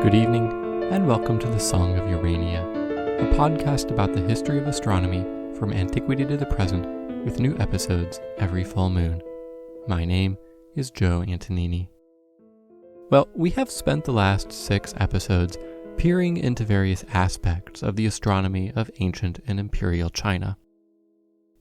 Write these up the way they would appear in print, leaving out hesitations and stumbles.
Good evening, and welcome to the Song of Urania, a podcast about the history of astronomy from antiquity to the present, with new episodes every full moon. My name is Joe Antonini. Well, we have spent the last 6 episodes peering into various aspects of the astronomy of ancient and imperial China.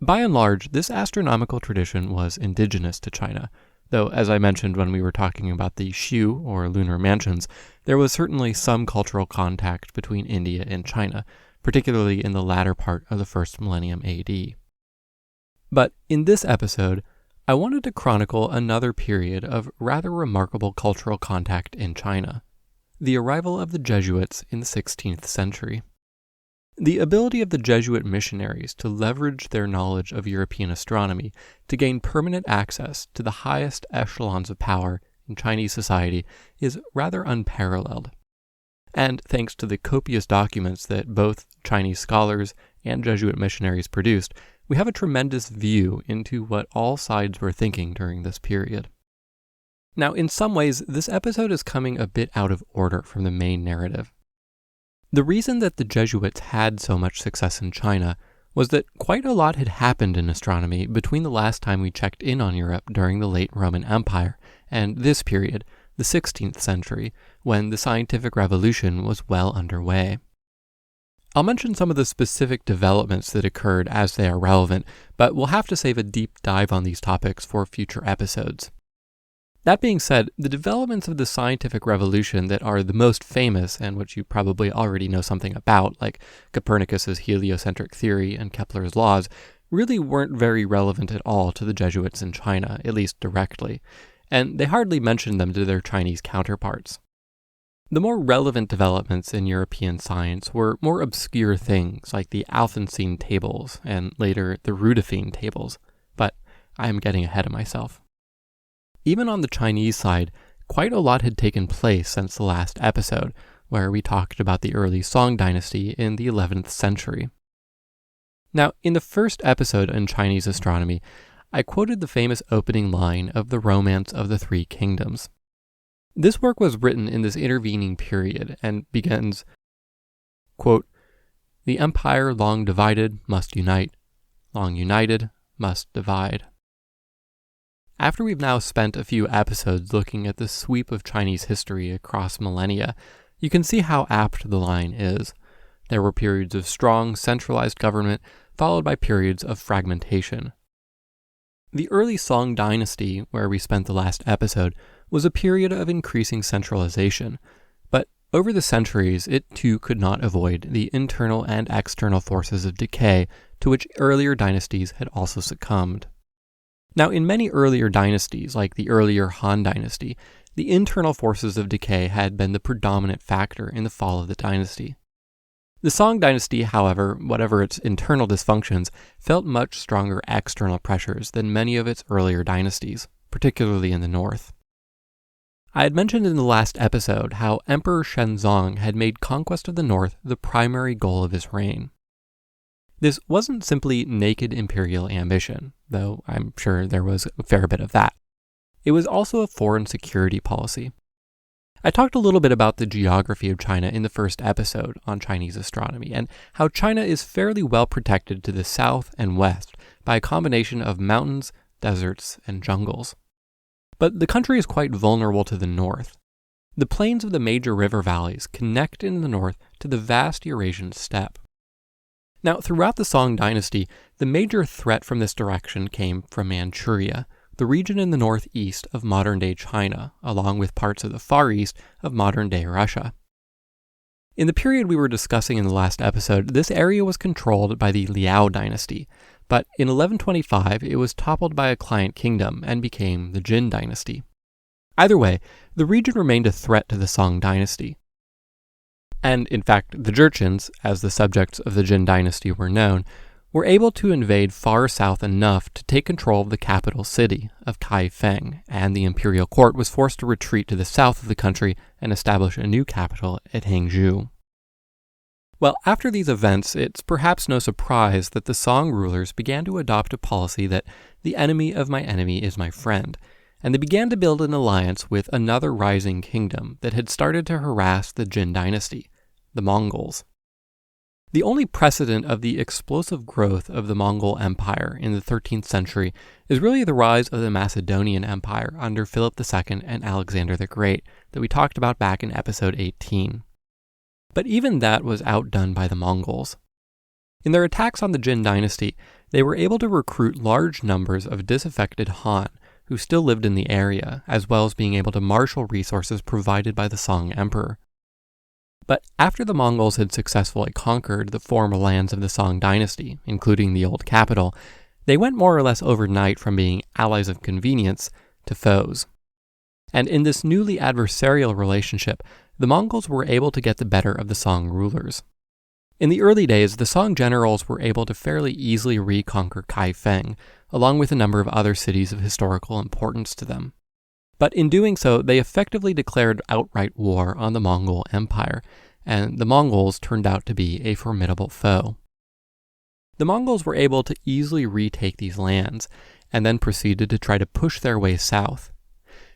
By and large, this astronomical tradition was indigenous to China, though, as I mentioned when we were talking about the Xiu, or lunar mansions, there was certainly some cultural contact between India and China, particularly in the latter part of the first millennium AD. But in this episode, I wanted to chronicle another period of rather remarkable cultural contact in China, the arrival of the Jesuits in the 16th century. The ability of the Jesuit missionaries to leverage their knowledge of European astronomy to gain permanent access to the highest echelons of power in Chinese society is rather unparalleled. And thanks to the copious documents that both Chinese scholars and Jesuit missionaries produced, we have a tremendous view into what all sides were thinking during this period. Now, in some ways, this episode is coming a bit out of order from the main narrative. The reason that the Jesuits had so much success in China was that quite a lot had happened in astronomy between the last time we checked in on Europe during the late Roman Empire and this period, the 16th century, when the scientific revolution was well underway. I'll mention some of the specific developments that occurred as they are relevant, but we'll have to save a deep dive on these topics for future episodes. That being said, the developments of the scientific revolution that are the most famous, and which you probably already know something about, like Copernicus's heliocentric theory and Kepler's laws, really weren't very relevant at all to the Jesuits in China, at least directly, and they hardly mentioned them to their Chinese counterparts. The more relevant developments in European science were more obscure things like the Alphonsine tables and later the Rudolphine tables, but I am getting ahead of myself. Even on the Chinese side, quite a lot had taken place since the last episode, where we talked about the early Song Dynasty in the 11th century. Now, in the first episode in Chinese astronomy, I quoted the famous opening line of The Romance of the Three Kingdoms. This work was written in this intervening period and begins, quote, "The empire long divided must unite, long united must divide." After we've now spent a few episodes looking at the sweep of Chinese history across millennia, you can see how apt the line is. There were periods of strong, centralized government, followed by periods of fragmentation. The early Song Dynasty, where we spent the last episode, was a period of increasing centralization, but over the centuries it too could not avoid the internal and external forces of decay to which earlier dynasties had also succumbed. Now, in many earlier dynasties, like the earlier Han Dynasty, the internal forces of decay had been the predominant factor in the fall of the dynasty. The Song Dynasty, however, whatever its internal dysfunctions, felt much stronger external pressures than many of its earlier dynasties, particularly in the north. I had mentioned in the last episode how Emperor Shenzong had made conquest of the north the primary goal of his reign. This wasn't simply naked imperial ambition, though I'm sure there was a fair bit of that. It was also a foreign security policy. I talked a little bit about the geography of China in the first episode on Chinese astronomy, and how China is fairly well protected to the south and west by a combination of mountains, deserts, and jungles. But the country is quite vulnerable to the north. The plains of the major river valleys connect in the north to the vast Eurasian steppe. Now, throughout the Song Dynasty, the major threat from this direction came from Manchuria, the region in the northeast of modern-day China, along with parts of the far east of modern-day Russia. In the period we were discussing in the last episode, this area was controlled by the Liao Dynasty, but in 1125 it was toppled by a client kingdom and became the Jin Dynasty. Either way, the region remained a threat to the Song Dynasty. And in fact, the Jurchens, as the subjects of the Jin Dynasty were known, were able to invade far south enough to take control of the capital city of Kaifeng, and the imperial court was forced to retreat to the south of the country and establish a new capital at Hangzhou. Well, after these events, it's perhaps no surprise that the Song rulers began to adopt a policy that the enemy of my enemy is my friend, and they began to build an alliance with another rising kingdom that had started to harass the Jin Dynasty, the Mongols. The only precedent of the explosive growth of the Mongol Empire in the 13th century is really the rise of the Macedonian Empire under Philip II and Alexander the Great that we talked about back in episode 18. But even that was outdone by the Mongols. In their attacks on the Jin Dynasty, they were able to recruit large numbers of disaffected Han who still lived in the area, as well as being able to marshal resources provided by the Song Emperor. But after the Mongols had successfully conquered the former lands of the Song Dynasty, including the old capital, they went more or less overnight from being allies of convenience to foes. And in this newly adversarial relationship, the Mongols were able to get the better of the Song rulers. In the early days, the Song generals were able to fairly easily reconquer Kaifeng, along with a number of other cities of historical importance to them. But in doing so, they effectively declared outright war on the Mongol Empire, and the Mongols turned out to be a formidable foe. The Mongols were able to easily retake these lands, and then proceeded to try to push their way south.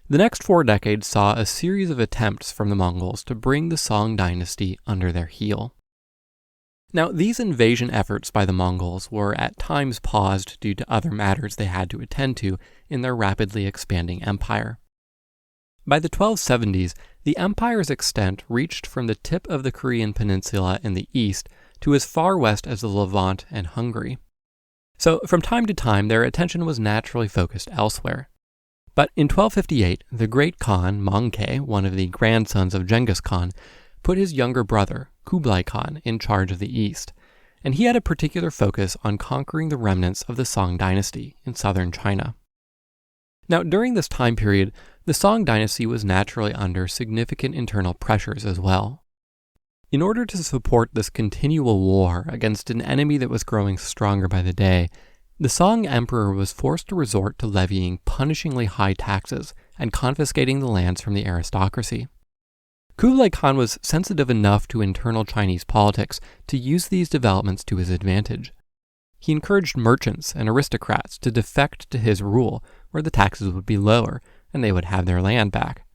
The next 4 decades saw a series of attempts from the Mongols to bring the Song Dynasty under their heel. Now, these invasion efforts by the Mongols were at times paused due to other matters they had to attend to in their rapidly expanding empire. By the 1270s, the empire's extent reached from the tip of the Korean peninsula in the east to as far west as the Levant and Hungary. So, from time to time, their attention was naturally focused elsewhere. But in 1258, the great Khan, Mongke, one of the grandsons of Genghis Khan, put his younger brother, Kublai Khan, in charge of the east, and he had a particular focus on conquering the remnants of the Song Dynasty in southern China. Now, during this time period, the Song Dynasty was naturally under significant internal pressures as well. In order to support this continual war against an enemy that was growing stronger by the day, the Song Emperor was forced to resort to levying punishingly high taxes and confiscating the lands from the aristocracy. Kublai Khan was sensitive enough to internal Chinese politics to use these developments to his advantage. He encouraged merchants and aristocrats to defect to his rule, where the taxes would be lower and they would have their land back.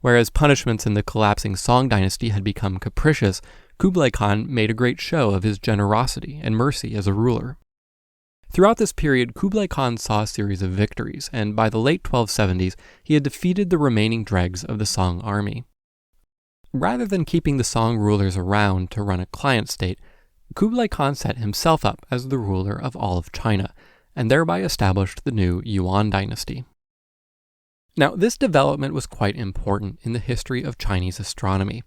Whereas punishments in the collapsing Song Dynasty had become capricious, Kublai Khan made a great show of his generosity and mercy as a ruler. Throughout this period, Kublai Khan saw a series of victories, and by the late 1270s, he had defeated the remaining dregs of the Song army. Rather than keeping the Song rulers around to run a client state, Kublai Khan set himself up as the ruler of all of China, and thereby established the new Yuan Dynasty. Now, this development was quite important in the history of Chinese astronomy.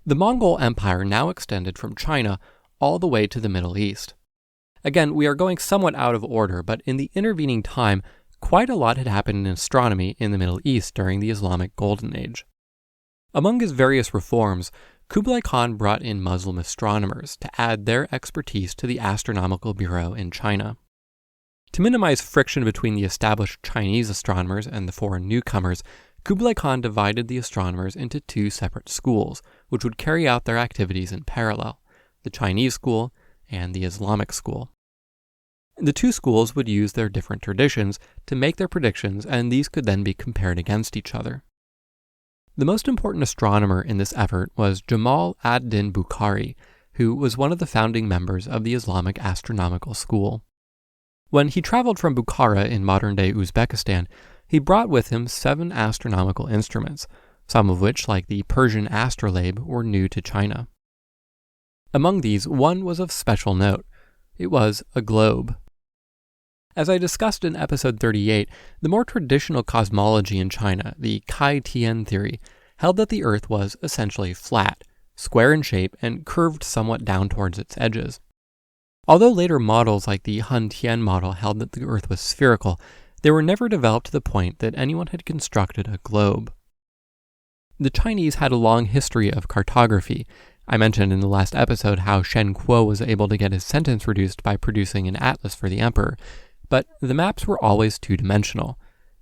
The Mongol Empire now extended from China all the way to the Middle East. Again, we are going somewhat out of order, but in the intervening time, quite a lot had happened in astronomy in the Middle East during the Islamic Golden Age. Among his various reforms, Kublai Khan brought in Muslim astronomers to add their expertise to the Astronomical Bureau in China. To minimize friction between the established Chinese astronomers and the foreign newcomers, Kublai Khan divided the astronomers into 2 separate schools, which would carry out their activities in parallel, the Chinese school and the Islamic school. The 2 schools would use their different traditions to make their predictions, and these could then be compared against each other. The most important astronomer in this effort was Jamal ad-Din Bukhari, who was one of the founding members of the Islamic Astronomical School. When he traveled from Bukhara in modern-day Uzbekistan, he brought with him 7 astronomical instruments, some of which, like the Persian astrolabe, were new to China. Among these, one was of special note. It was a globe. As I discussed in episode 38, the more traditional cosmology in China, the Kai-Tian theory, held that the Earth was essentially flat, square in shape, and curved somewhat down towards its edges. Although later models like the Hun-Tian model held that the Earth was spherical, they were never developed to the point that anyone had constructed a globe. The Chinese had a long history of cartography. I mentioned in the last episode how Shen Kuo was able to get his sentence reduced by producing an atlas for the emperor, but the maps were always 2-dimensional.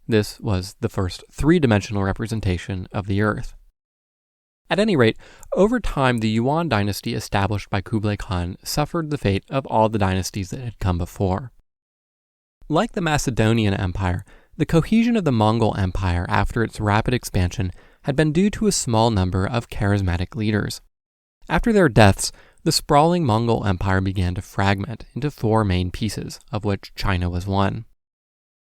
This was the first 3-dimensional representation of the Earth. At any rate, over time the Yuan dynasty established by Kublai Khan suffered the fate of all the dynasties that had come before. Like the Macedonian Empire, the cohesion of the Mongol Empire after its rapid expansion had been due to a small number of charismatic leaders. After their deaths, the sprawling Mongol Empire began to fragment into four main pieces, of which China was one.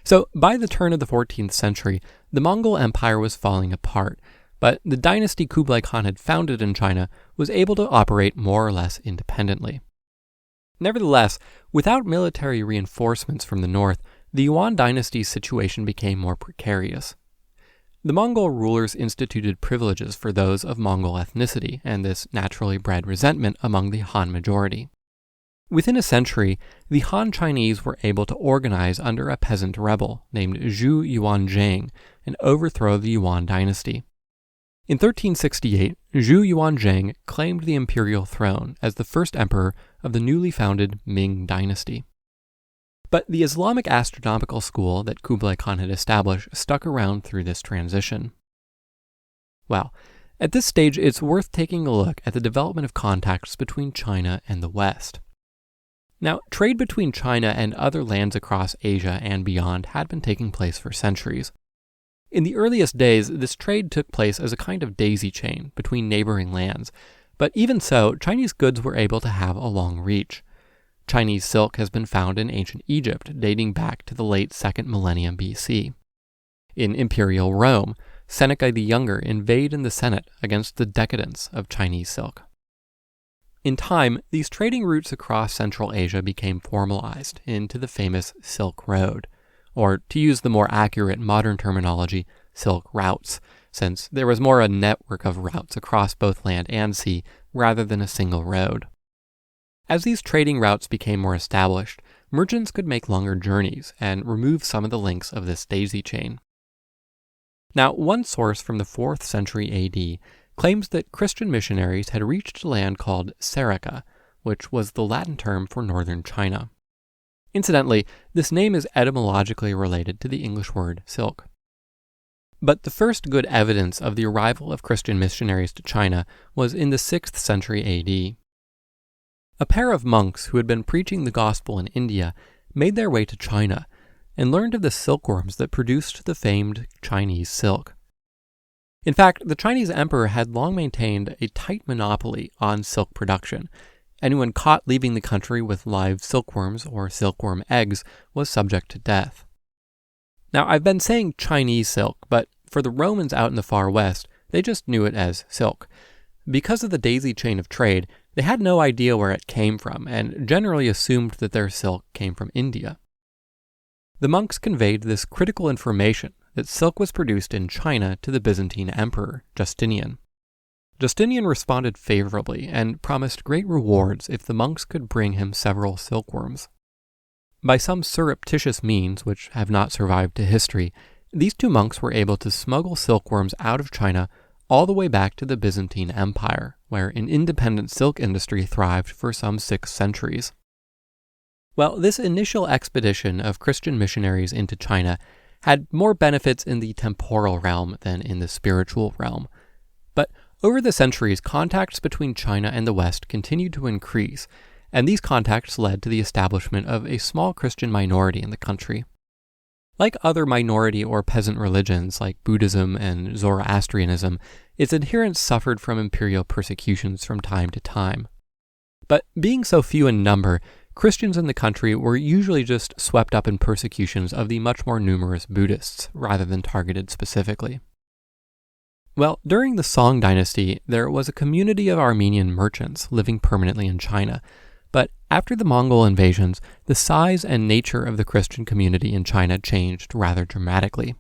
So, by the turn of the 14th century, the Mongol Empire was falling apart, but the dynasty Kublai Khan had founded in China was able to operate more or less independently. Nevertheless, without military reinforcements from the north, the Yuan dynasty's situation became more precarious. The Mongol rulers instituted privileges for those of Mongol ethnicity, and this naturally bred resentment among the Han majority. Within a century, the Han Chinese were able to organize under a peasant rebel named Zhu Yuanzhang and overthrow the Yuan dynasty. In 1368, Zhu Yuanzhang claimed the imperial throne as the first emperor of the newly founded Ming Dynasty. But the Islamic astronomical school that Kublai Khan had established stuck around through this transition. Well, at this stage, it's worth taking a look at the development of contacts between China and the West. Now, trade between China and other lands across Asia and beyond had been taking place for centuries. In the earliest days, this trade took place as a kind of daisy chain between neighboring lands, but even so, Chinese goods were able to have a long reach. Chinese silk has been found in ancient Egypt, dating back to the late 2nd millennium BC. In Imperial Rome, Seneca the Younger invaded the Senate against the decadence of Chinese silk. In time, these trading routes across Central Asia became formalized into the famous Silk Road, or to use the more accurate modern terminology, Silk Routes, since there was more a network of routes across both land and sea rather than a single road. As these trading routes became more established, merchants could make longer journeys and remove some of the links of this daisy chain. Now, one source from the 4th century AD claims that Christian missionaries had reached a land called Serica, which was the Latin term for northern China. Incidentally, this name is etymologically related to the English word silk. But the first good evidence of the arrival of Christian missionaries to China was in the 6th century AD. A pair of monks who had been preaching the gospel in India made their way to China and learned of the silkworms that produced the famed Chinese silk. In fact, the Chinese emperor had long maintained a tight monopoly on silk production. Anyone caught leaving the country with live silkworms or silkworm eggs was subject to death. Now, I've been saying Chinese silk, but for the Romans out in the far west, they just knew it as silk. Because of the daisy chain of trade, they had no idea where it came from and generally assumed that their silk came from India. The monks conveyed this critical information that silk was produced in China to the Byzantine emperor, Justinian. Justinian responded favorably and promised great rewards if the monks could bring him several silkworms. By some surreptitious means, which have not survived to history, these two monks were able to smuggle silkworms out of China all the way back to the Byzantine Empire, where an independent silk industry thrived for some 6 centuries. Well, this initial expedition of Christian missionaries into China had more benefits in the temporal realm than in the spiritual realm. But over the centuries, contacts between China and the West continued to increase, and these contacts led to the establishment of a small Christian minority in the country. Like other minority or peasant religions like Buddhism and Zoroastrianism, its adherents suffered from imperial persecutions from time to time. But being so few in number, Christians in the country were usually just swept up in persecutions of the much more numerous Buddhists, rather than targeted specifically. Well, during the Song dynasty, there was a community of Armenian merchants living permanently in China, but after the Mongol invasions, the size and nature of the Christian community in China changed rather dramatically.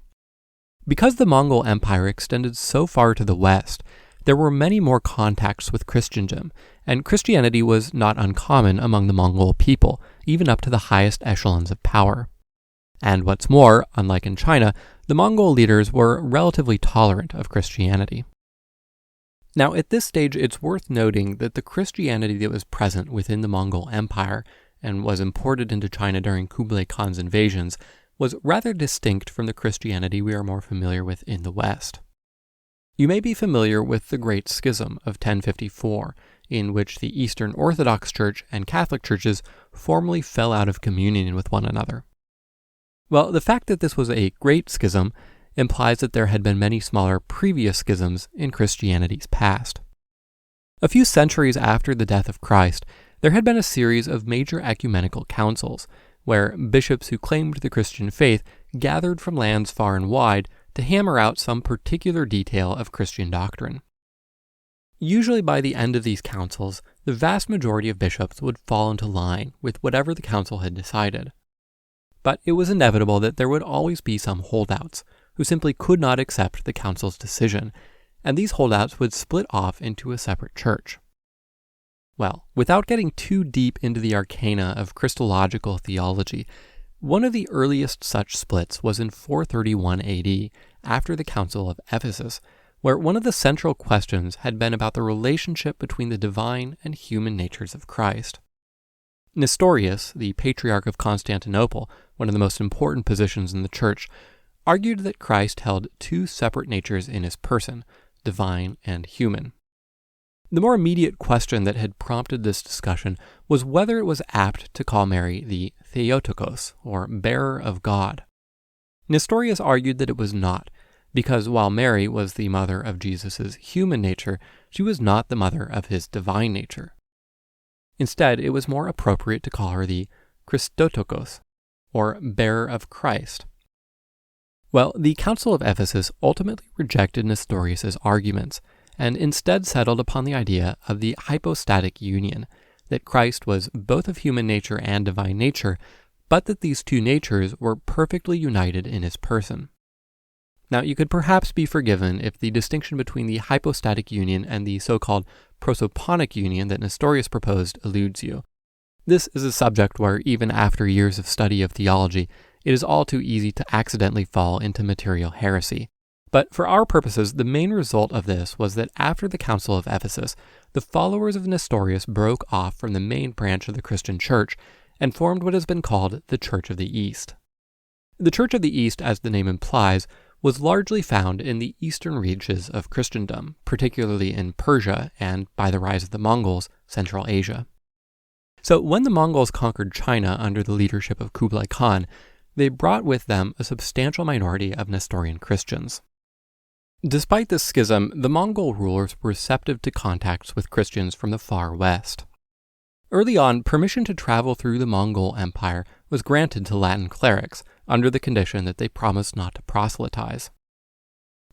Because the Mongol Empire extended so far to the west, there were many more contacts with Christendom, and Christianity was not uncommon among the Mongol people, even up to the highest echelons of power. And what's more, unlike in China, the Mongol leaders were relatively tolerant of Christianity. Now, at this stage, it's worth noting that the Christianity that was present within the Mongol Empire and was imported into China during Kublai Khan's invasions was rather distinct from the Christianity we are more familiar with in the West. You may be familiar with the Great Schism of 1054, in which the Eastern Orthodox Church and Catholic churches formally fell out of communion with one another. Well, the fact that this was a great schism implies that there had been many smaller previous schisms in Christianity's past. A few centuries after the death of Christ, there had been a series of major ecumenical councils, where bishops who claimed the Christian faith gathered from lands far and wide to hammer out some particular detail of Christian doctrine. Usually by the end of these councils, the vast majority of bishops would fall into line with whatever the council had decided. But it was inevitable that there would always be some holdouts who simply could not accept the council's decision, and these holdouts would split off into a separate church. Well, without getting too deep into the arcana of Christological theology, one of the earliest such splits was in 431 AD, after the Council of Ephesus, where one of the central questions had been about the relationship between the divine and human natures of Christ. Nestorius, the Patriarch of Constantinople, one of the most important positions in the Church, argued that Christ held two separate natures in his person, divine and human. The more immediate question that had prompted this discussion was whether it was apt to call Mary the Theotokos, or bearer of God. Nestorius argued that it was not, because while Mary was the mother of Jesus' human nature, she was not the mother of his divine nature. Instead, it was more appropriate to call her the Christotokos, or bearer of Christ. Well, the Council of Ephesus ultimately rejected Nestorius' arguments, and instead settled upon the idea of the hypostatic union, that Christ was both of human nature and divine nature, but that these two natures were perfectly united in his person. Now, you could perhaps be forgiven if the distinction between the hypostatic union and the so-called prosoponic union that Nestorius proposed eludes you. This is a subject where, even after years of study of theology, it is all too easy to accidentally fall into material heresy. But for our purposes, the main result of this was that after the Council of Ephesus, the followers of Nestorius broke off from the main branch of the Christian Church and formed what has been called the Church of the East. The Church of the East, as the name implies, was largely found in the eastern reaches of Christendom, particularly in Persia and, by the rise of the Mongols, Central Asia. So when the Mongols conquered China under the leadership of Kublai Khan, they brought with them a substantial minority of Nestorian Christians. Despite this schism, the Mongol rulers were receptive to contacts with Christians from the far west. Early on, permission to travel through the Mongol Empire was granted to Latin clerics, under the condition that they promised not to proselytize.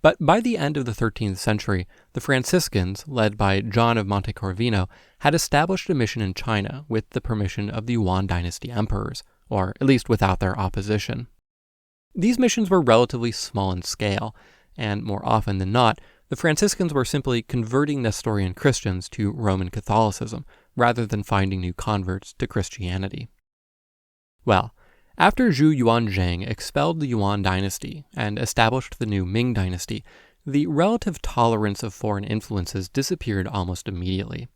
But by the end of the 13th century, the Franciscans, led by John of Monte Corvino, had established a mission in China with the permission of the Yuan Dynasty emperors, or at least without their opposition. These missions were relatively small in scale, and more often than not, the Franciscans were simply converting Nestorian Christians to Roman Catholicism, rather than finding new converts to Christianity. Well, after Zhu Yuanzhang expelled the Yuan Dynasty and established the new Ming Dynasty, the relative tolerance of foreign influences disappeared almost immediately.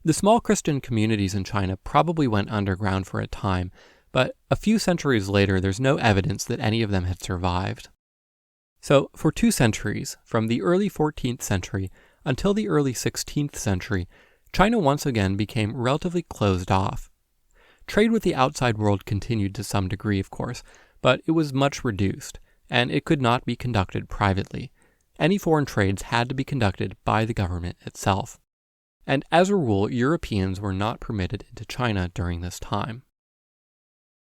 The small Christian communities in China probably went underground for a time, but a few centuries later there's no evidence that any of them had survived. So, for 2 centuries, from the early 14th century until the early 16th century, China once again became relatively closed off. Trade with the outside world continued to some degree, of course, but it was much reduced, and it could not be conducted privately. Any foreign trades had to be conducted by the government itself. And as a rule, Europeans were not permitted into China during this time.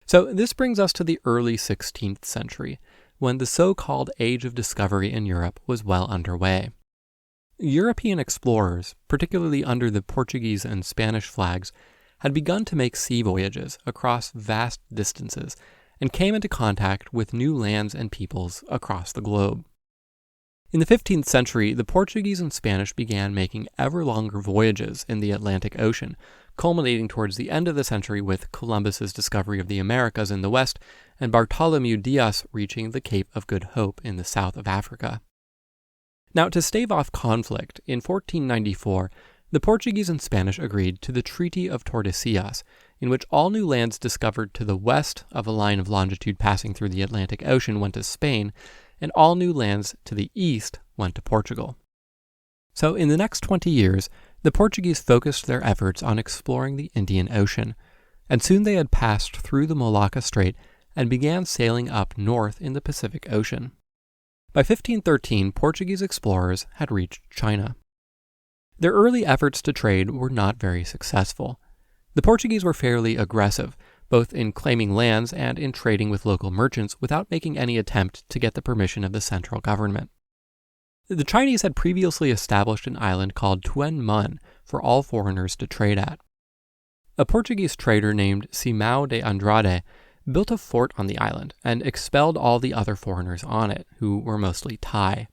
So this brings us to the early 16th century, when the so-called Age of Discovery in Europe was well underway. European explorers, particularly under the Portuguese and Spanish flags, had begun to make sea voyages across vast distances and came into contact with new lands and peoples across the globe. In the 15th century, the Portuguese and Spanish began making ever longer voyages in the Atlantic Ocean, culminating towards the end of the century with Columbus's discovery of the Americas in the west and Bartholomew Dias reaching the Cape of Good Hope in the south of Africa. Now, to stave off conflict, in 1494, the Portuguese and Spanish agreed to the Treaty of Tordesillas, in which all new lands discovered to the west of a line of longitude passing through the Atlantic Ocean went to Spain, and all new lands to the east went to Portugal. So in the next 20 years, the Portuguese focused their efforts on exploring the Indian Ocean, and soon they had passed through the Malacca Strait and began sailing up north in the Pacific Ocean. By 1513, Portuguese explorers had reached China. Their early efforts to trade were not very successful. The Portuguese were fairly aggressive, both in claiming lands and in trading with local merchants without making any attempt to get the permission of the central government. The Chinese had previously established an island called Tuen Mun for all foreigners to trade at. A Portuguese trader named Simão de Andrade built a fort on the island and expelled all the other foreigners on it, who were mostly Thai.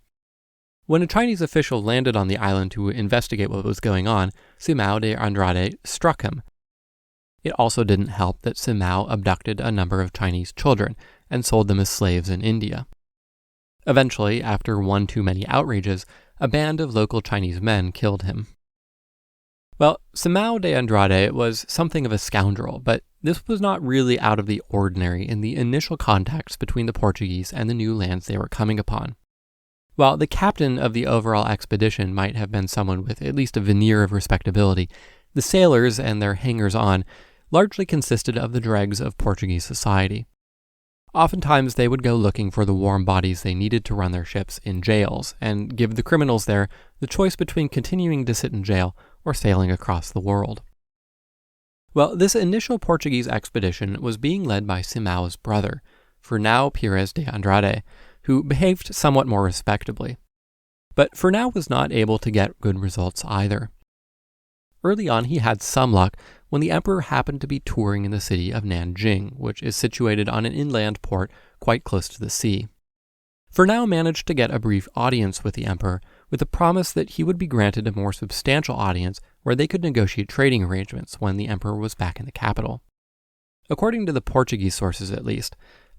When a Chinese official landed on the island to investigate what was going on, Simão de Andrade struck him. It also didn't help that Simão abducted a number of Chinese children and sold them as slaves in India. Eventually, after one too many outrages, a band of local Chinese men killed him. Well, Simão de Andrade was something of a scoundrel, but this was not really out of the ordinary in the initial contacts between the Portuguese and the new lands they were coming upon. While the captain of the overall expedition might have been someone with at least a veneer of respectability, the sailors and their hangers-on largely consisted of the dregs of Portuguese society. Oftentimes they would go looking for the warm bodies they needed to run their ships in jails, and give the criminals there the choice between continuing to sit in jail or sailing across the world. Well, this initial Portuguese expedition was being led by Simão's brother, Fernão Pires de Andrade, who behaved somewhat more respectably. But Fernão was not able to get good results either. Early on, he had some luck when the emperor happened to be touring in the city of Nanjing, which is situated on an inland port quite close to the sea. Fernão managed to get a brief audience with the emperor, with the promise that he would be granted a more substantial audience where they could negotiate trading arrangements when the emperor was back in the capital. According to the Portuguese sources at least,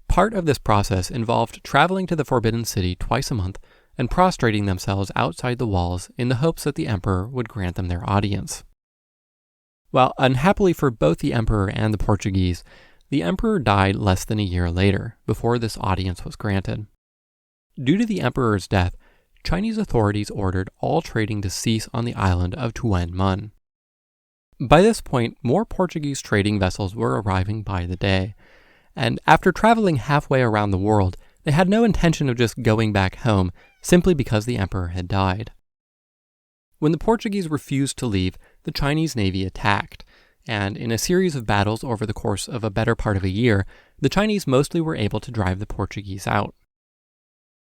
part of this process involved traveling to the Forbidden City twice a month and prostrating themselves outside the walls in the hopes that the emperor would grant them their audience. Well, unhappily for both the emperor and the Portuguese, the emperor died less than a year later, before this audience was granted. Due to the emperor's death, Chinese authorities ordered all trading to cease on the island of Tuen Mun. By this point, more Portuguese trading vessels were arriving by the day, and after traveling halfway around the world, they had no intention of just going back home simply because the emperor had died. When the Portuguese refused to leave, the Chinese navy attacked, and in a series of battles over the course of a better part of a year, the Chinese mostly were able to drive the Portuguese out.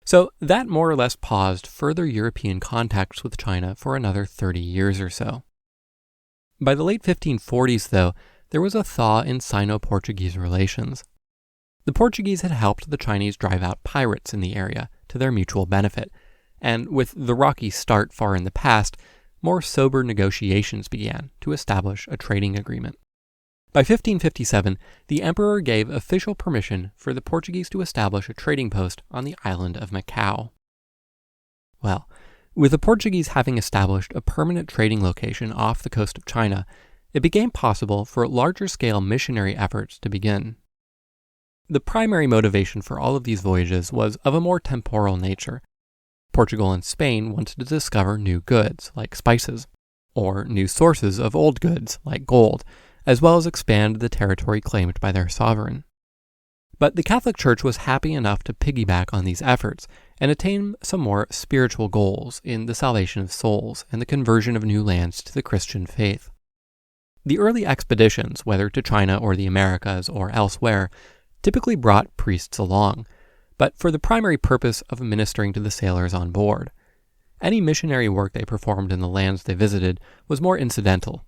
So that more or less paused further European contacts with China for another 30 years or so. By the late 1540s, though, there was a thaw in Sino-Portuguese relations. The Portuguese had helped the Chinese drive out pirates in the area to their mutual benefit, and with the rocky start far in the past, more sober negotiations began to establish a trading agreement. By 1557, the emperor gave official permission for the Portuguese to establish a trading post on the island of Macau. Well, with the Portuguese having established a permanent trading location off the coast of China, it became possible for larger-scale missionary efforts to begin. The primary motivation for all of these voyages was of a more temporal nature. Portugal and Spain wanted to discover new goods, like spices, or new sources of old goods, like gold, as well as expand the territory claimed by their sovereign. But the Catholic Church was happy enough to piggyback on these efforts and attain some more spiritual goals in the salvation of souls and the conversion of new lands to the Christian faith. The early expeditions, whether to China or the Americas or elsewhere, typically brought priests along, but for the primary purpose of ministering to the sailors on board. Any missionary work they performed in the lands they visited was more incidental.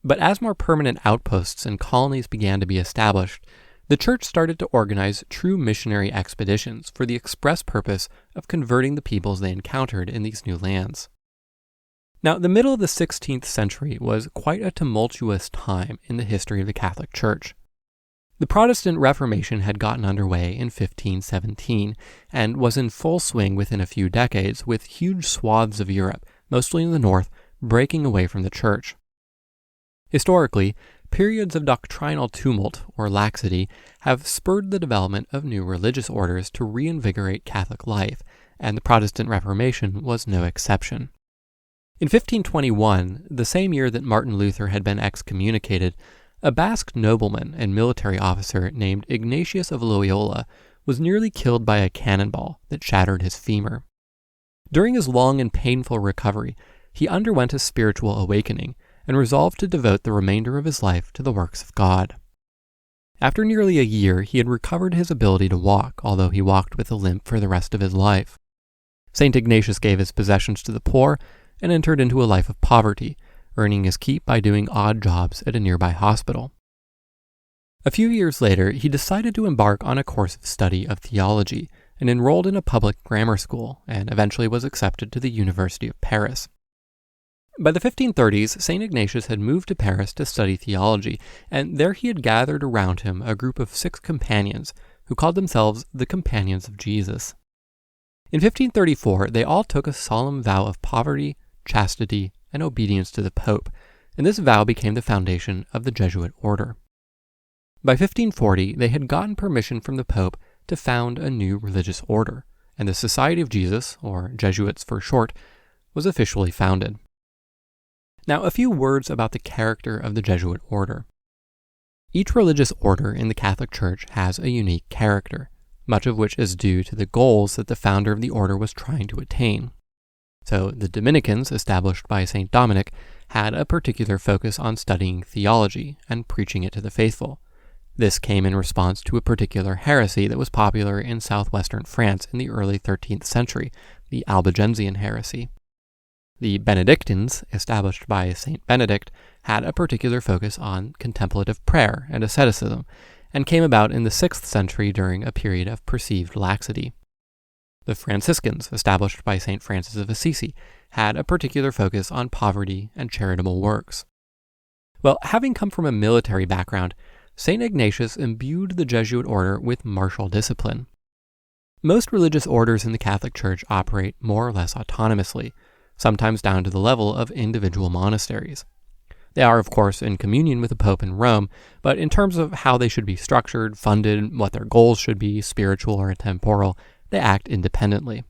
But as more permanent outposts and colonies began to be established, the church started to organize true missionary expeditions for the express purpose of converting the peoples they encountered in these new lands. Now, the middle of the 16th century was quite a tumultuous time in the history of the Catholic Church. The Protestant Reformation had gotten underway in 1517 and was in full swing within a few decades, with huge swaths of Europe, mostly in the north, breaking away from the church. Historically, periods of doctrinal tumult, or laxity, have spurred the development of new religious orders to reinvigorate Catholic life, and the Protestant Reformation was no exception. In 1521, the same year that Martin Luther had been excommunicated, A Basque nobleman and military officer named Ignatius of Loyola was nearly killed by a cannonball that shattered his femur. During his long and painful recovery, he underwent a spiritual awakening and resolved to devote the remainder of his life to the works of God. After nearly a year, he had recovered his ability to walk, although he walked with a limp for the rest of his life. St. Ignatius gave his possessions to the poor and entered into a life of poverty, earning his keep by doing odd jobs at a nearby hospital. A few years later, he decided to embark on a course of study of theology and enrolled in a public grammar school, and eventually was accepted to the University of Paris. By the 1530s, St. Ignatius had moved to Paris to study theology, and there he had gathered around him a group of 6 companions who called themselves the Companions of Jesus. In 1534, they all took a solemn vow of poverty, chastity, and obedience to the Pope, and this vow became the foundation of the Jesuit order. By 1540, they had gotten permission from the Pope to found a new religious order, and the Society of Jesus, or Jesuits for short, was officially founded. Now, a few words about the character of the Jesuit order. Each religious order in the Catholic Church has a unique character, much of which is due to the goals that the founder of the order was trying to attain. So, the Dominicans, established by St. Dominic, had a particular focus on studying theology and preaching it to the faithful. This came in response to a particular heresy that was popular in southwestern France in the early 13th century, the Albigensian heresy. The Benedictines, established by St. Benedict, had a particular focus on contemplative prayer and asceticism, and came about in the 6th century during a period of perceived laxity. The Franciscans, established by St. Francis of Assisi, had a particular focus on poverty and charitable works. Well, having come from a military background, St. Ignatius imbued the Jesuit order with martial discipline. Most religious orders in the Catholic Church operate more or less autonomously, sometimes down to the level of individual monasteries. They are, of course, in communion with the Pope in Rome, but in terms of how they should be structured, funded, what their goals should be, spiritual or temporal, they act independently.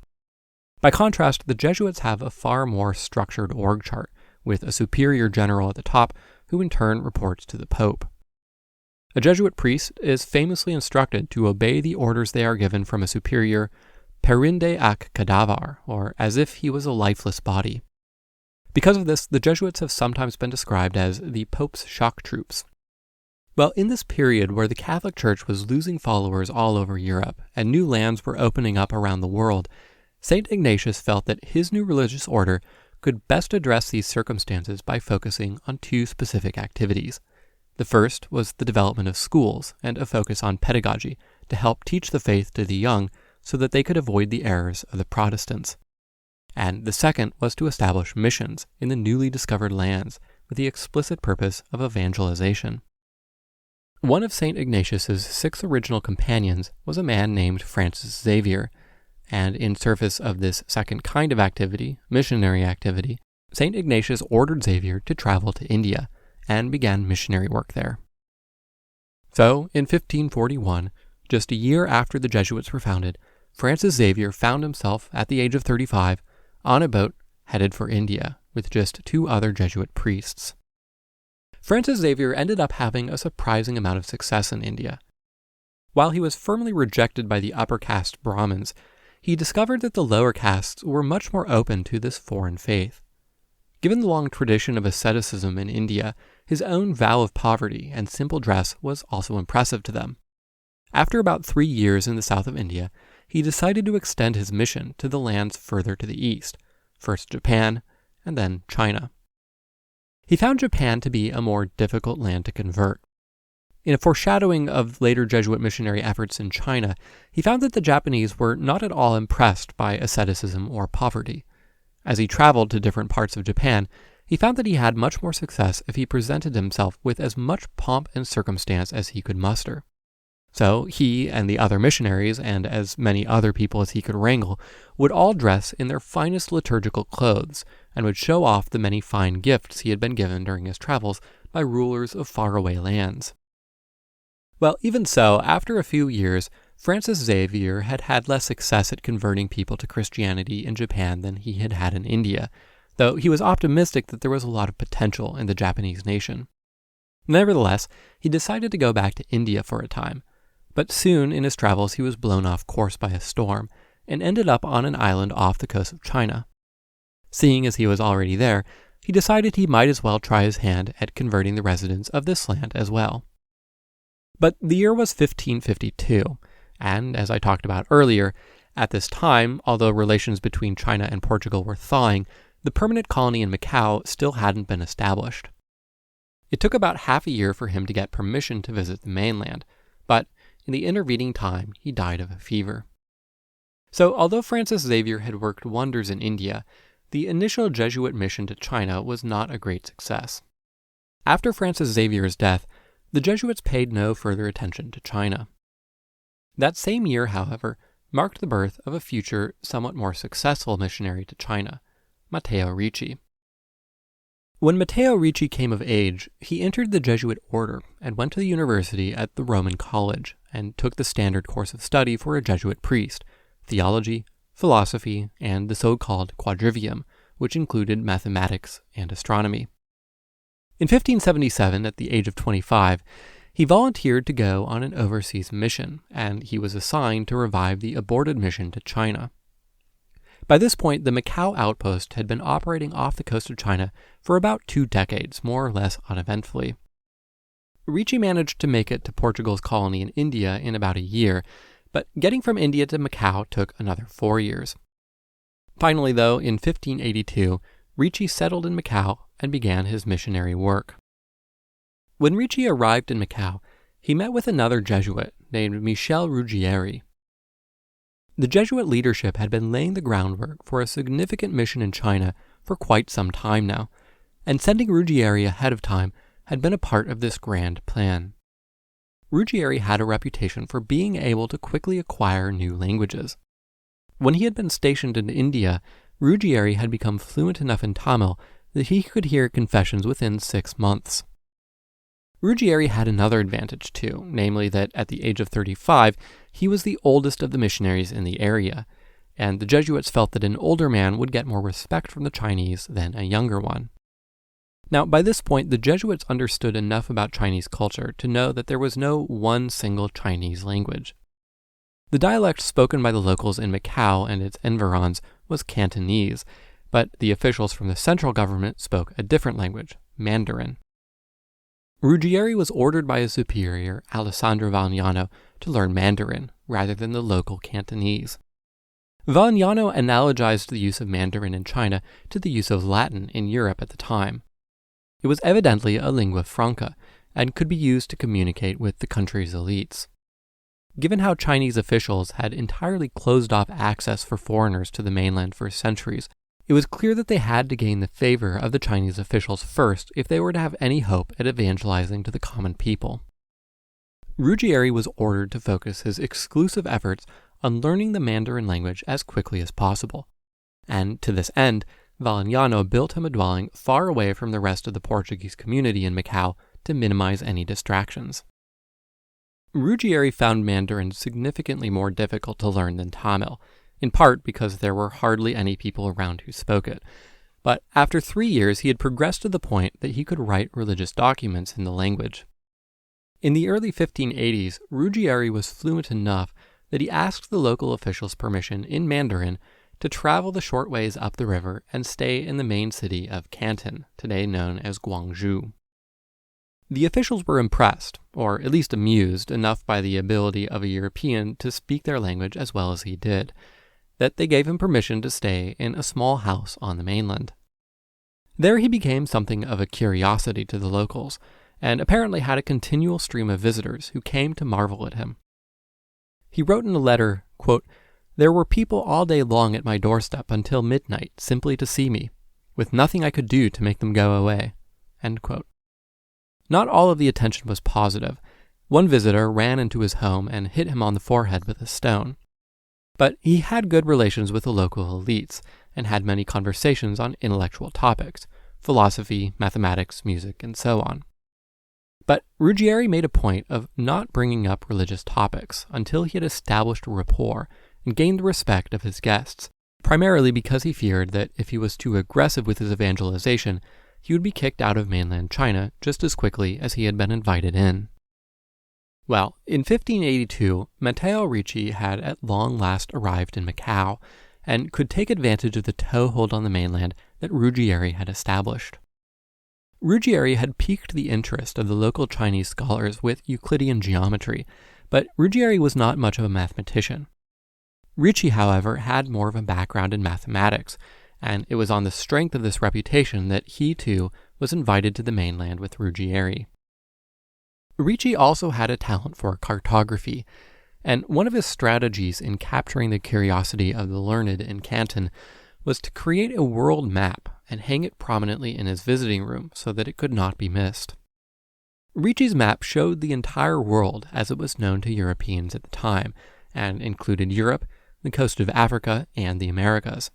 By contrast, the Jesuits have a far more structured org chart, with a superior general at the top, who in turn reports to the Pope. A Jesuit priest is famously instructed to obey the orders they are given from a superior perinde ac cadaver, or as if he was a lifeless body. Because of this, the Jesuits have sometimes been described as the Pope's shock troops. Well, in this period where the Catholic Church was losing followers all over Europe and new lands were opening up around the world, St. Ignatius felt that his new religious order could best address these circumstances by focusing on 2 specific activities. The first was the development of schools and a focus on pedagogy to help teach the faith to the young so that they could avoid the errors of the Protestants. And the second was to establish missions in the newly discovered lands with the explicit purpose of evangelization. One of St. Ignatius's 6 original companions was a man named Francis Xavier, and in service of this second kind of activity, missionary activity, St. Ignatius ordered Xavier to travel to India and began missionary work there. So, in 1541, just a year after the Jesuits were founded, Francis Xavier found himself, at the age of 35, on a boat headed for India with just 2 other Jesuit priests. Francis Xavier ended up having a surprising amount of success in India. While he was firmly rejected by the upper caste Brahmins, he discovered that the lower castes were much more open to this foreign faith. Given the long tradition of asceticism in India, his own vow of poverty and simple dress was also impressive to them. After about 3 years in the south of India, he decided to extend his mission to the lands further to the east, first Japan, and then China. He found Japan to be a more difficult land to convert. In a foreshadowing of later Jesuit missionary efforts in China, he found that the Japanese were not at all impressed by asceticism or poverty. As he traveled to different parts of Japan, he found that he had much more success if he presented himself with as much pomp and circumstance as he could muster. So he and the other missionaries, and as many other people as he could wrangle, would all dress in their finest liturgical clothes, and would show off the many fine gifts he had been given during his travels by rulers of faraway lands. Well, even so, after a few years, Francis Xavier had had less success at converting people to Christianity in Japan than he had had in India, though he was optimistic that there was a lot of potential in the Japanese nation. Nevertheless, he decided to go back to India for a time, but soon in his travels he was blown off course by a storm and ended up on an island off the coast of China. Seeing as he was already there, he decided he might as well try his hand at converting the residents of this land as well. But the year was 1552, and as I talked about earlier, at this time, although relations between China and Portugal were thawing, the permanent colony in Macau still hadn't been established. It took about half a year for him to get permission to visit the mainland, but in the intervening time, he died of a fever. So, although Francis Xavier had worked wonders in India, the initial Jesuit mission to China was not a great success. After Francis Xavier's death, the Jesuits paid no further attention to China. That same year, however, marked the birth of a future, somewhat more successful missionary to China, Matteo Ricci. When Matteo Ricci came of age, he entered the Jesuit order and went to the university at the Roman College and took the standard course of study for a Jesuit priest, theology, philosophy, and the so-called quadrivium, which included mathematics and astronomy. In 1577, at the age of 25, he volunteered to go on an overseas mission, and he was assigned to revive the aborted mission to China. By this point, the Macau outpost had been operating off the coast of China for about 2 decades, more or less uneventfully. Ricci managed to make it to Portugal's colony in India in about a year, but getting from India to Macau took another 4 years. Finally, though, in 1582, Ricci settled in Macau and began his missionary work. When Ricci arrived in Macau, he met with another Jesuit named Michel Ruggieri. The Jesuit leadership had been laying the groundwork for a significant mission in China for quite some time now, and sending Ruggieri ahead of time had been a part of this grand plan. Ruggieri had a reputation for being able to quickly acquire new languages. When he had been stationed in India, Ruggieri had become fluent enough in Tamil that he could hear confessions within 6 months. Ruggieri had another advantage too, namely that at the age of 35, he was the oldest of the missionaries in the area, and the Jesuits felt that an older man would get more respect from the Chinese than a younger one. Now, by this point, the Jesuits understood enough about Chinese culture to know that there was no one single Chinese language. The dialect spoken by the locals in Macau and its environs was Cantonese, but the officials from the central government spoke a different language, Mandarin. Ruggieri was ordered by his superior, Alessandro Vagnano, to learn Mandarin rather than the local Cantonese. Vagnano analogized the use of Mandarin in China to the use of Latin in Europe at the time. It was evidently a lingua franca and could be used to communicate with the country's elites. Given how Chinese officials had entirely closed off access for foreigners to the mainland for centuries, it was clear that they had to gain the favor of the Chinese officials first if they were to have any hope at evangelizing to the common people. Ruggieri was ordered to focus his exclusive efforts on learning the Mandarin language as quickly as possible, and to this end, Vagnano built him a dwelling far away from the rest of the Portuguese community in Macau to minimize any distractions. Ruggieri found Mandarin significantly more difficult to learn than Tamil, in part because there were hardly any people around who spoke it. But after 3 years, he had progressed to the point that he could write religious documents in the language. In the early 1580s, Ruggieri was fluent enough that he asked the local officials' permission in Mandarin to travel the short ways up the river and stay in the main city of Canton, today known as Guangzhou. The officials were impressed, or at least amused, enough by the ability of a European to speak their language as well as he did, that they gave him permission to stay in a small house on the mainland. There he became something of a curiosity to the locals, and apparently had a continual stream of visitors who came to marvel at him. He wrote in a letter, quote, "There were people all day long at my doorstep until midnight simply to see me, with nothing I could do to make them go away." End quote. Not all of the attention was positive. One visitor ran into his home and hit him on the forehead with a stone. But he had good relations with the local elites and had many conversations on intellectual topics, philosophy, mathematics, music, and so on. But Ruggieri made a point of not bringing up religious topics until he had established a rapport and gained the respect of his guests, primarily because he feared that if he was too aggressive with his evangelization, he would be kicked out of mainland China just as quickly as he had been invited in. Well, in 1582, Matteo Ricci had at long last arrived in Macau, and could take advantage of the toehold on the mainland that Ruggieri had established. Ruggieri had piqued the interest of the local Chinese scholars with Euclidean geometry, but Ruggieri was not much of a mathematician. Ricci, however, had more of a background in mathematics, and it was on the strength of this reputation that he, too, was invited to the mainland with Ruggieri. Ricci also had a talent for cartography, and one of his strategies in capturing the curiosity of the learned in Canton was to create a world map and hang it prominently in his visiting room so that it could not be missed. Ricci's map showed the entire world as it was known to Europeans at the time, and included Europe, the coast of Africa, and the Americas.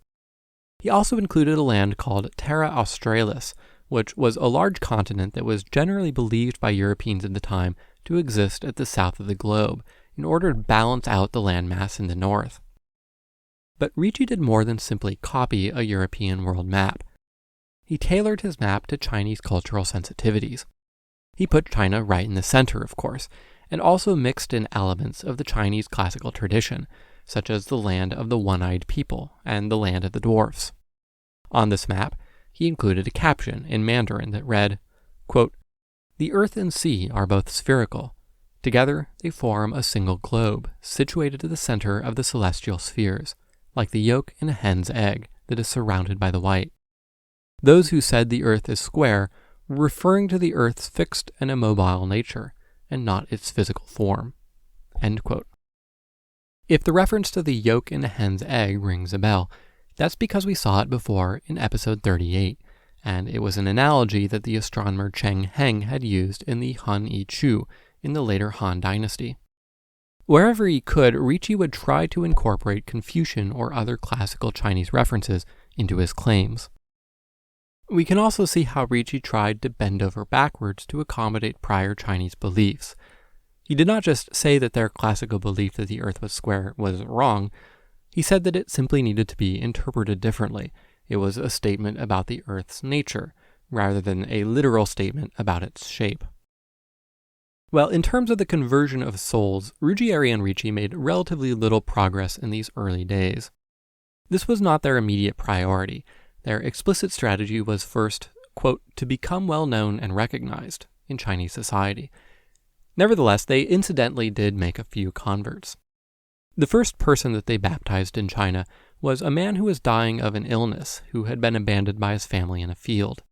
He also included a land called Terra Australis, which was a large continent that was generally believed by Europeans at the time to exist at the south of the globe, in order to balance out the landmass in the north. But Ricci did more than simply copy a European world map. He tailored his map to Chinese cultural sensitivities. He put China right in the center, of course, and also mixed in elements of the Chinese classical tradition, such as the land of the one-eyed people and the land of the dwarfs. On this map, he included a caption in Mandarin that read, quote, "The earth and sea are both spherical. Together they form a single globe, situated at the center of the celestial spheres, like the yolk in a hen's egg that is surrounded by the white. Those who said the earth is square were referring to the earth's fixed and immobile nature, and not its physical form." End quote. If the reference to the yolk in a hen's egg rings a bell, that's because we saw it before in episode 38, and it was an analogy that the astronomer Cheng Heng had used in the Han Yi Chu in the later Han Dynasty. Wherever he could, Ricci would try to incorporate Confucian or other classical Chinese references into his claims. We can also see how Ricci tried to bend over backwards to accommodate prior Chinese beliefs. He did not just say that their classical belief that the earth was square was wrong. He said that it simply needed to be interpreted differently. It was a statement about the earth's nature, rather than a literal statement about its shape. Well, in terms of the conversion of souls, Ruggieri and Ricci made relatively little progress in these early days. This was not their immediate priority. Their explicit strategy was first, quote, to become well known and recognized in Chinese society. Nevertheless, they incidentally did make a few converts. The first person that they baptized in China was a man who was dying of an illness, who had been abandoned by his family in a field.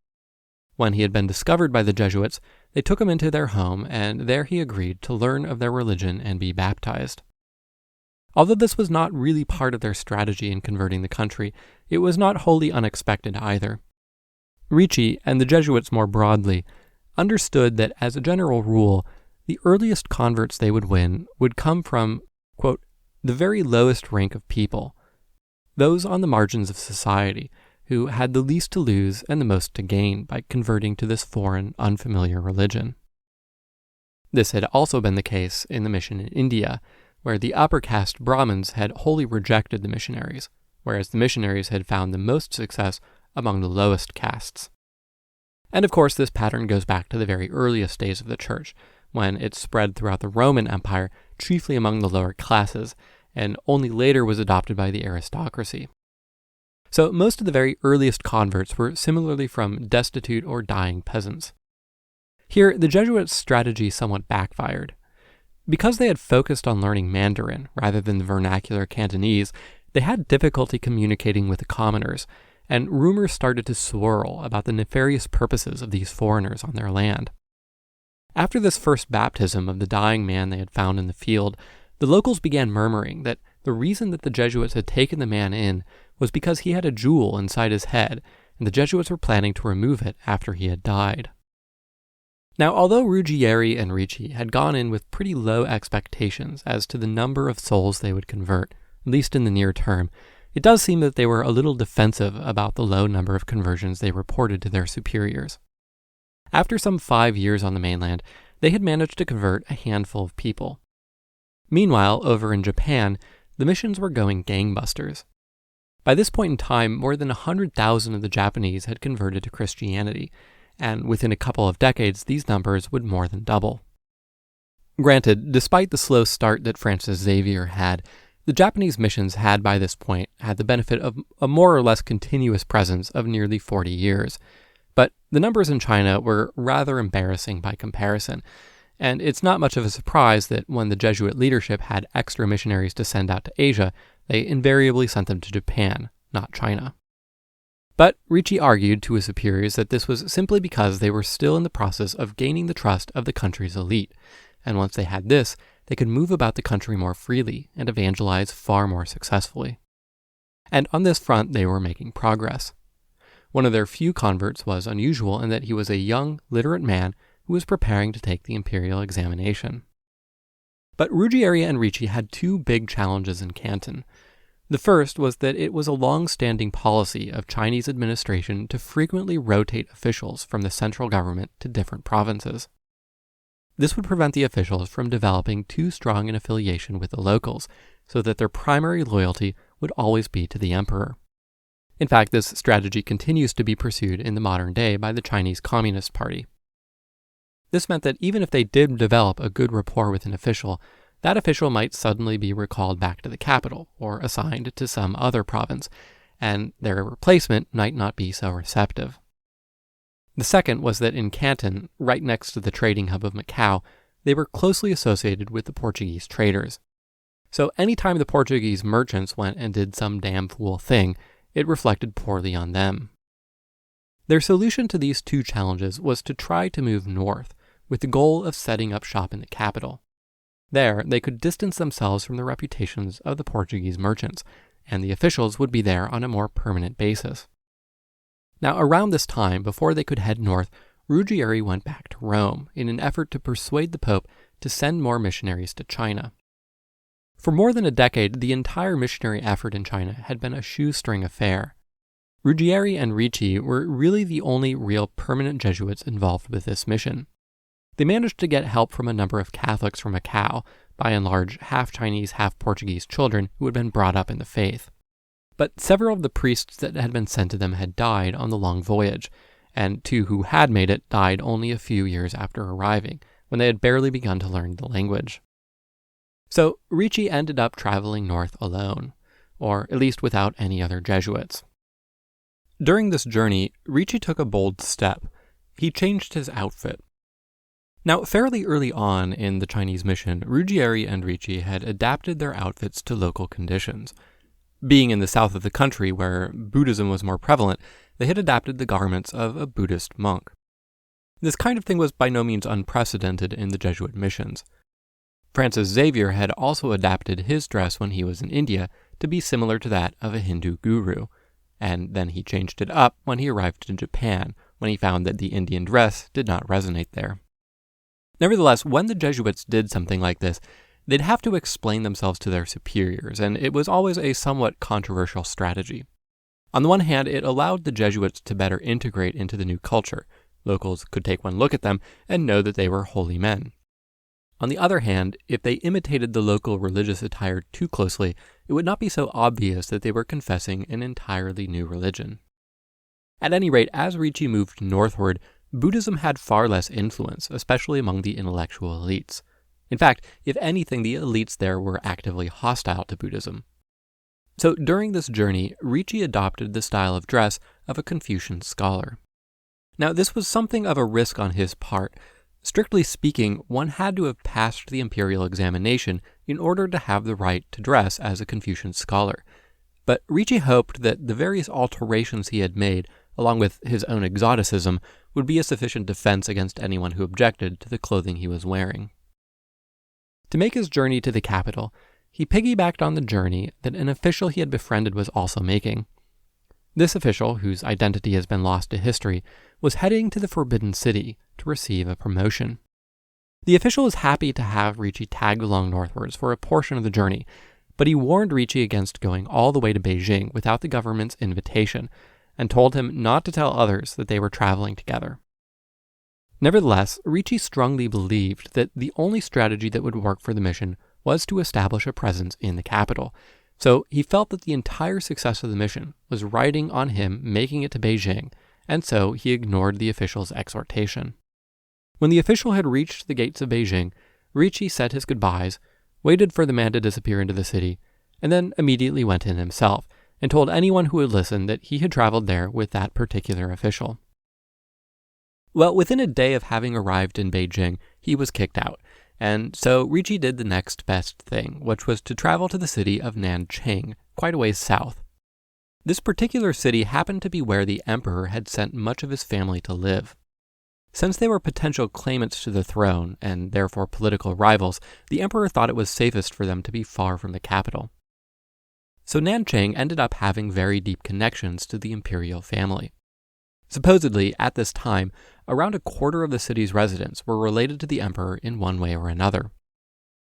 When he had been discovered by the Jesuits, they took him into their home, and there he agreed to learn of their religion and be baptized. Although this was not really part of their strategy in converting the country, it was not wholly unexpected either. Ricci, and the Jesuits more broadly, understood that as a general rule, the earliest converts they would win would come from, quote, the very lowest rank of people, those on the margins of society, who had the least to lose and the most to gain by converting to this foreign, unfamiliar religion. This had also been the case in the mission in India, where the upper caste Brahmins had wholly rejected the missionaries, whereas the missionaries had found the most success among the lowest castes. And of course, this pattern goes back to the very earliest days of the church, when it spread throughout the Roman Empire, chiefly among the lower classes, and only later was adopted by the aristocracy. So most of the very earliest converts were similarly from destitute or dying peasants. Here, the Jesuits' strategy somewhat backfired. Because they had focused on learning Mandarin rather than the vernacular Cantonese, they had difficulty communicating with the commoners, and rumors started to swirl about the nefarious purposes of these foreigners on their land. After this first baptism of the dying man they had found in the field, the locals began murmuring that the reason that the Jesuits had taken the man in was because he had a jewel inside his head, and the Jesuits were planning to remove it after he had died. Now, although Ruggieri and Ricci had gone in with pretty low expectations as to the number of souls they would convert, at least in the near term, it does seem that they were a little defensive about the low number of conversions they reported to their superiors. After some 5 years on the mainland, they had managed to convert a handful of people. Meanwhile, over in Japan, the missions were going gangbusters. By this point in time, more than 100,000 of the Japanese had converted to Christianity, and within a couple of decades, these numbers would more than double. Granted, despite the slow start that Francis Xavier had, the Japanese missions had by this point had the benefit of a more or less continuous presence of nearly 40 years. But the numbers in China were rather embarrassing by comparison, and it's not much of a surprise that when the Jesuit leadership had extra missionaries to send out to Asia, they invariably sent them to Japan, not China. But Ricci argued to his superiors that this was simply because they were still in the process of gaining the trust of the country's elite, and once they had this, they could move about the country more freely and evangelize far more successfully. And on this front, they were making progress. One of their few converts was unusual in that he was a young, literate man who was preparing to take the imperial examination. But Ruggieri and Ricci had two big challenges in Canton. The first was that it was a long-standing policy of Chinese administration to frequently rotate officials from the central government to different provinces. This would prevent the officials from developing too strong an affiliation with the locals, so that their primary loyalty would always be to the emperor. In fact, this strategy continues to be pursued in the modern day by the Chinese Communist Party. This meant that even if they did develop a good rapport with an official, that official might suddenly be recalled back to the capital or assigned to some other province, and their replacement might not be so receptive. The second was that in Canton, right next to the trading hub of Macau, they were closely associated with the Portuguese traders. So anytime the Portuguese merchants went and did some damn fool thing, it reflected poorly on them. Their solution to these two challenges was to try to move north, with the goal of setting up shop in the capital. There, they could distance themselves from the reputations of the Portuguese merchants, and the officials would be there on a more permanent basis. Now, around this time, before they could head north, Ruggieri went back to Rome in an effort to persuade the Pope to send more missionaries to China. For more than a decade, the entire missionary effort in China had been a shoestring affair. Ruggieri and Ricci were really the only real permanent Jesuits involved with this mission. They managed to get help from a number of Catholics from Macau, by and large half-Chinese, half-Portuguese children who had been brought up in the faith. But several of the priests that had been sent to them had died on the long voyage, and two who had made it died only a few years after arriving, when they had barely begun to learn the language. So Ricci ended up traveling north alone, or at least without any other Jesuits. During this journey, Ricci took a bold step. He changed his outfit. Now, fairly early on in the Chinese mission, Ruggieri and Ricci had adapted their outfits to local conditions. Being in the south of the country, where Buddhism was more prevalent, they had adapted the garments of a Buddhist monk. This kind of thing was by no means unprecedented in the Jesuit missions. Francis Xavier had also adapted his dress when he was in India to be similar to that of a Hindu guru, and then he changed it up when he arrived in Japan, when he found that the Indian dress did not resonate there. Nevertheless, when the Jesuits did something like this, they'd have to explain themselves to their superiors, and it was always a somewhat controversial strategy. On the one hand, it allowed the Jesuits to better integrate into the new culture. Locals could take one look at them and know that they were holy men. On the other hand, if they imitated the local religious attire too closely, it would not be so obvious that they were confessing an entirely new religion. At any rate, as Ricci moved northward, Buddhism had far less influence, especially among the intellectual elites. In fact, if anything, the elites there were actively hostile to Buddhism. So during this journey, Ricci adopted the style of dress of a Confucian scholar. Now, this was something of a risk on his part. Strictly speaking, one had to have passed the imperial examination in order to have the right to dress as a Confucian scholar. But Ricci hoped that the various alterations he had made, along with his own exoticism, would be a sufficient defense against anyone who objected to the clothing he was wearing. To make his journey to the capital, he piggybacked on the journey that an official he had befriended was also making. This official, whose identity has been lost to history, was heading to the Forbidden City to receive a promotion. The official was happy to have Ricci tagged along northwards for a portion of the journey, but he warned Ricci against going all the way to Beijing without the government's invitation, and told him not to tell others that they were traveling together. Nevertheless, Ricci strongly believed that the only strategy that would work for the mission was to establish a presence in the capital, So he felt that the entire success of the mission was riding on him making it to Beijing, and so he ignored the official's exhortation. When the official had reached the gates of Beijing, Ricci said his goodbyes, waited for the man to disappear into the city, and then immediately went in himself and told anyone who would listen that he had traveled there with that particular official. Well, within a day of having arrived in Beijing, he was kicked out, and so Ricci did the next best thing, which was to travel to the city of Nanjing, quite a ways south. This particular city happened to be where the emperor had sent much of his family to live. Since they were potential claimants to the throne, and therefore political rivals, the emperor thought it was safest for them to be far from the capital. So Nanjing ended up having very deep connections to the imperial family. Supposedly, at this time, around a quarter of the city's residents were related to the emperor in one way or another.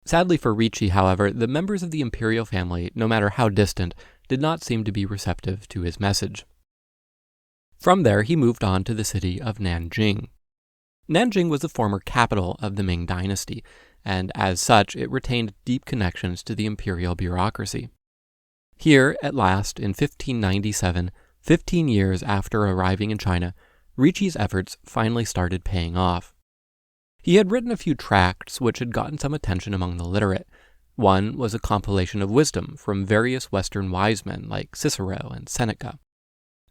Sadly for Ricci, however, the members of the imperial family, no matter how distant, did not seem to be receptive to his message. From there, he moved on to the city of Nanjing. Nanjing was the former capital of the Ming Dynasty, and as such, it retained deep connections to the imperial bureaucracy. Here, at last, in 1597, 15 years after arriving in China, Ricci's efforts finally started paying off. He had written a few tracts which had gotten some attention among the literate. One was a compilation of wisdom from various Western wise men like Cicero and Seneca.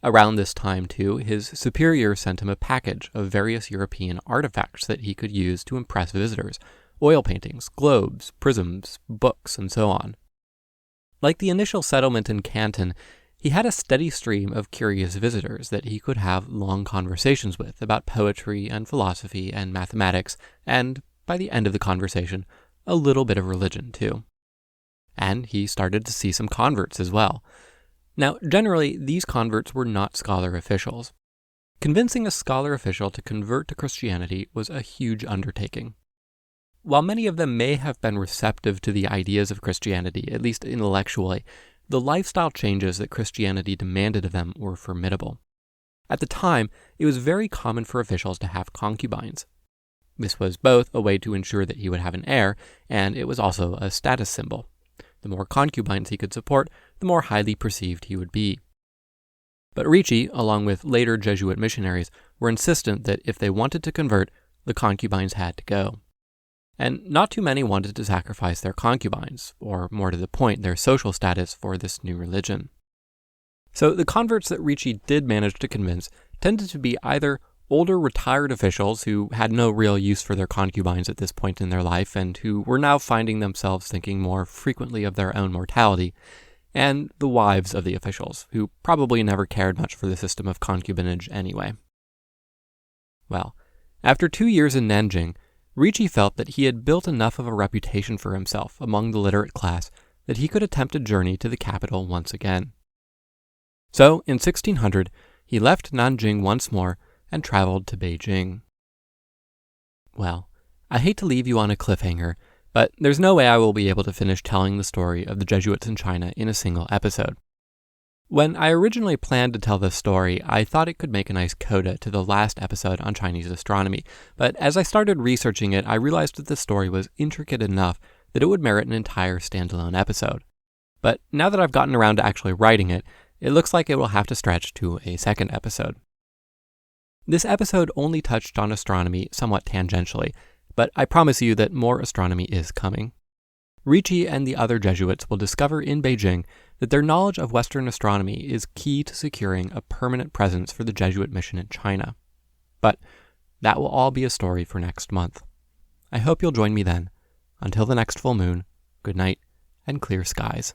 Around this time, too, his superior sent him a package of various European artifacts that he could use to impress visitors: oil paintings, globes, prisms, books, and so on. Like the initial settlement in Canton, he had a steady stream of curious visitors that he could have long conversations with about poetry and philosophy and mathematics, and, by the end of the conversation, a little bit of religion, too. And he started to see some converts as well. Now, generally, these converts were not scholar officials. Convincing a scholar official to convert to Christianity was a huge undertaking. While many of them may have been receptive to the ideas of Christianity, at least intellectually, the lifestyle changes that Christianity demanded of them were formidable. At the time, it was very common for officials to have concubines. This was both a way to ensure that he would have an heir, and it was also a status symbol. The more concubines he could support, the more highly perceived he would be. But Ricci, along with later Jesuit missionaries, were insistent that if they wanted to convert, the concubines had to go. And not too many wanted to sacrifice their concubines, or more to the point, their social status for this new religion. So the converts that Ricci did manage to convince tended to be either older retired officials who had no real use for their concubines at this point in their life and who were now finding themselves thinking more frequently of their own mortality, and the wives of the officials, who probably never cared much for the system of concubinage anyway. Well, after 2 years in Nanjing, Ricci felt that he had built enough of a reputation for himself among the literate class that he could attempt a journey to the capital once again. So, in 1600, he left Nanjing once more and traveled to Beijing. Well, I hate to leave you on a cliffhanger, but there's no way I will be able to finish telling the story of the Jesuits in China in a single episode. When I originally planned to tell this story, I thought it could make a nice coda to the last episode on Chinese astronomy, but as I started researching it, I realized that the story was intricate enough that it would merit an entire standalone episode. But now that I've gotten around to actually writing it, it looks like it will have to stretch to a second episode. This episode only touched on astronomy somewhat tangentially, but I promise you that more astronomy is coming. Ricci and the other Jesuits will discover in Beijing that their knowledge of Western astronomy is key to securing a permanent presence for the Jesuit mission in China. But that will all be a story for next month. I hope you'll join me then. Until the next full moon, good night and clear skies.